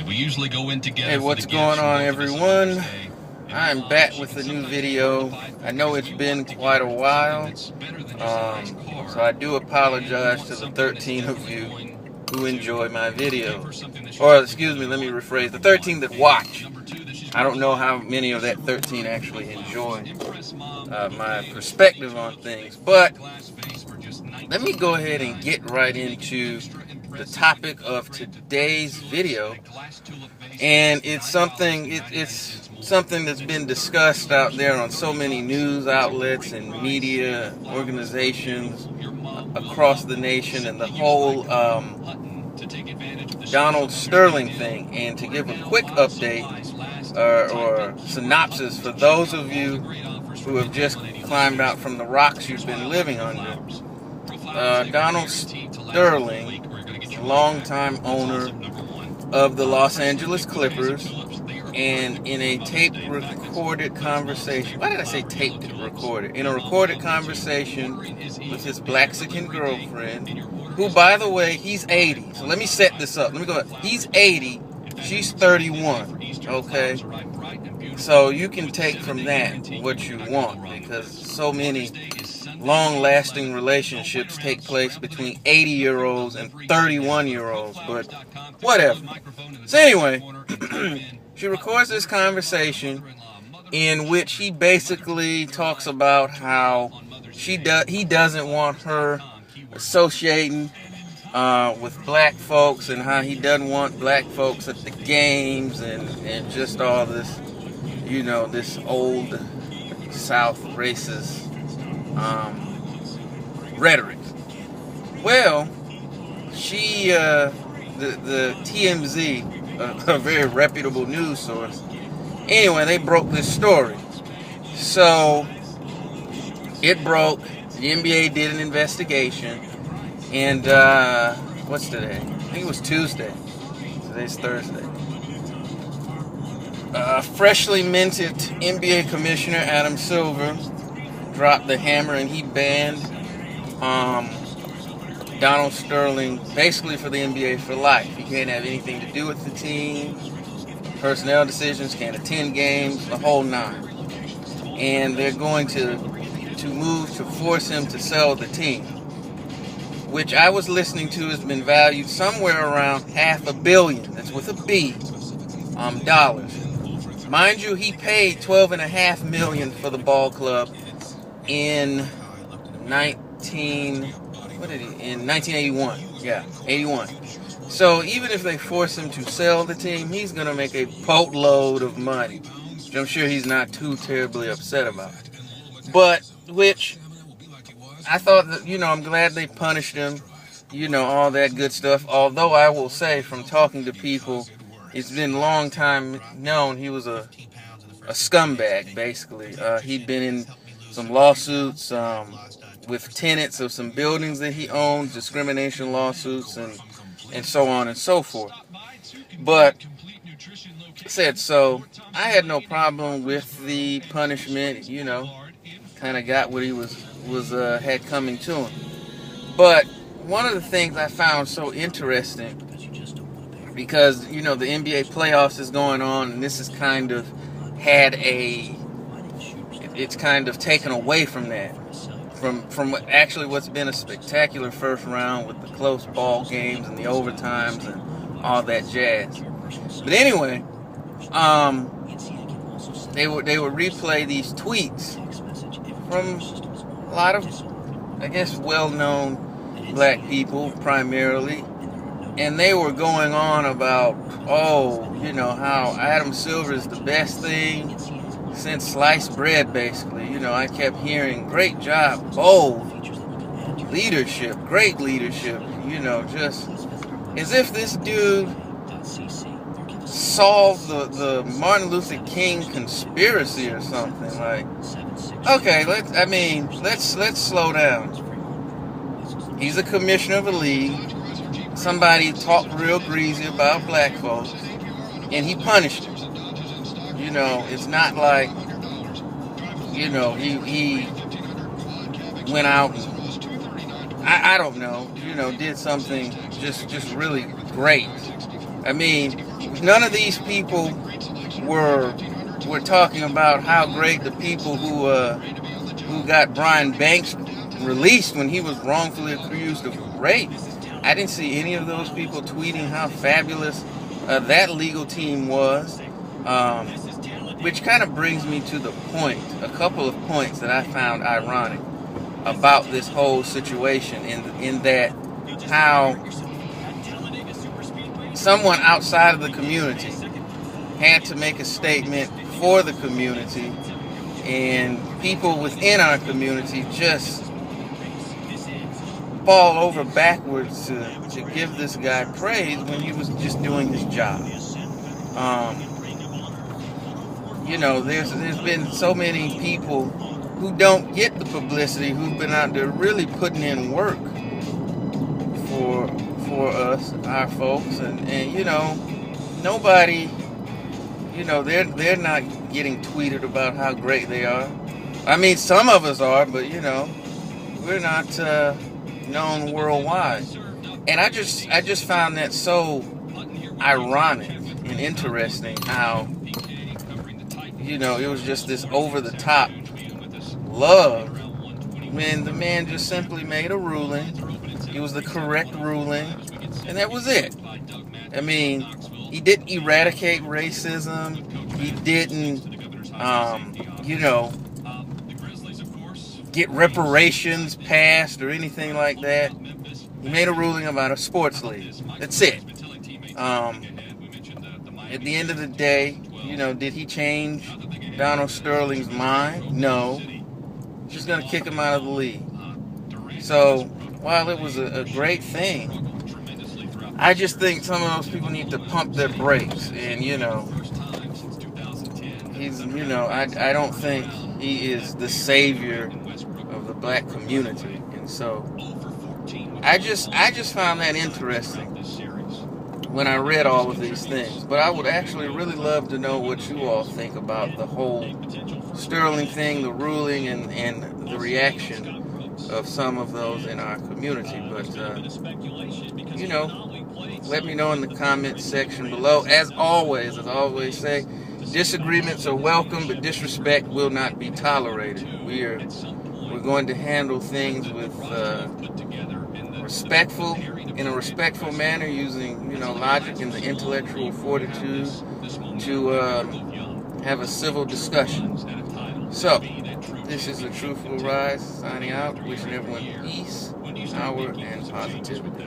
We usually go in together. Hey, what's going on, everyone? I'm back with a new video. I know it's been quite a while, so I do apologize to the 13 of you who enjoy my video. Or, excuse me, let me rephrase, the 13 that watch. I don't know how many of that 13 actually enjoy my perspective on things, but let me go ahead and get right into the topic of today's video. And it's something that's been discussed out there on so many news outlets and media organizations across the nation, and the whole Donald Sterling thing. And to give a quick update or synopsis for those of you who have just climbed out from the rocks you've been living under, Donald Sterling, longtime owner of the Los Angeles Clippers, and in a tape-recorded conversation, why did I say tape-recorded? In a recorded conversation with his Blaxican girlfriend, who, by the way, he's 80. So let me set this up. Let me go ahead. He's 80. She's 31. Okay? So you can take from that what you want, because so many long-lasting relationships take place between 80-year-olds and 31-year-olds, but whatever. So anyway, she records this conversation in which he basically talks about how he doesn't want her associating with black folks, and how he doesn't want black folks at the games, and just all this, this old South racist rhetoric. Well, she, the TMZ, a very reputable news source, anyway, they broke this story. So, it broke, the NBA did an investigation, and, what's today? I think it was Tuesday. Today's Thursday. Freshly minted NBA Commissioner Adam Silver dropped the hammer, and he banned Donald Sterling basically for the NBA for life. He can't have anything to do with the team, personnel decisions, can't attend games, the whole nine. And they're going to move to force him to sell the team, which I was listening to has been valued somewhere around $500 million, that's with a B, dollars. Mind you, he paid $12.5 million for the ball club in 1981. Yeah, 81. So even if they force him to sell the team, he's going to make a boatload of money, which I'm sure he's not too terribly upset about. But, which, I thought that, I'm glad they punished him, all that good stuff. Although I will say, from talking to people, it's been a long time known he was a scumbag, basically. He'd been in some lawsuits with tenants of some buildings that he owned, discrimination lawsuits, and so on and so forth. But so I had no problem with the punishment. Kind of got what he had coming to him. But one of the things I found so interesting, because the NBA playoffs is going on, and this has kind of it's kind of taken away from that. From actually what's been a spectacular first round with the close ball games and the overtimes and all that jazz. But anyway, they would replay these tweets from a lot of, I guess, well-known black people primarily, and they were going on about, how Adam Silver is the best thing since sliced bread, basically. I kept hearing, great job, bold leadership, great leadership, just as if this dude solved the Martin Luther King conspiracy or something. Like, okay, let's slow down. He's a commissioner of a league. Somebody talked real greasy about black folks, and he punished him. It's not like, he went out and, I don't know, did something just really great. I mean, none of these people were talking about how great the people who got Brian Banks released when he was wrongfully accused of rape. I didn't see any of those people tweeting how fabulous that legal team was, which kind of brings me to the point, a couple of points that I found ironic about this whole situation, in that how someone outside of the community had to make a statement for the community, and people within our community just fall over backwards to give this guy praise when he was just doing his job. There's been so many people who don't get the publicity, who've been out there really putting in work for us, our folks, and nobody, they're not getting tweeted about how great they are. I mean, some of us are, but we're not known worldwide. And I just found that so ironic and interesting how it was just this over the top love when the man just simply made a ruling. It was the correct ruling, and that was it. I mean, he didn't eradicate racism. He didn't, get reparations passed or anything like that. He made a ruling about a sports league. That's it. At the end of the day, did he change Donald Sterling's mind? No. Just going to kick him out of the league. So, while it was a great thing, I just think some of those people need to pump their brakes. And, I don't think he is the savior of the black community. And so, I just found that interesting when I read all of these things. But I would actually really love to know what you all think about the whole Sterling thing, the ruling, and the reaction of some of those in our community. But, let me know in the comments section below. As always say, disagreements are welcome, but disrespect will not be tolerated. We're going to handle things with in a respectful manner, using logic and the intellectual fortitude to have a civil discussion. So, this is the Truthful Rise signing out, wishing everyone peace, power, and positivity.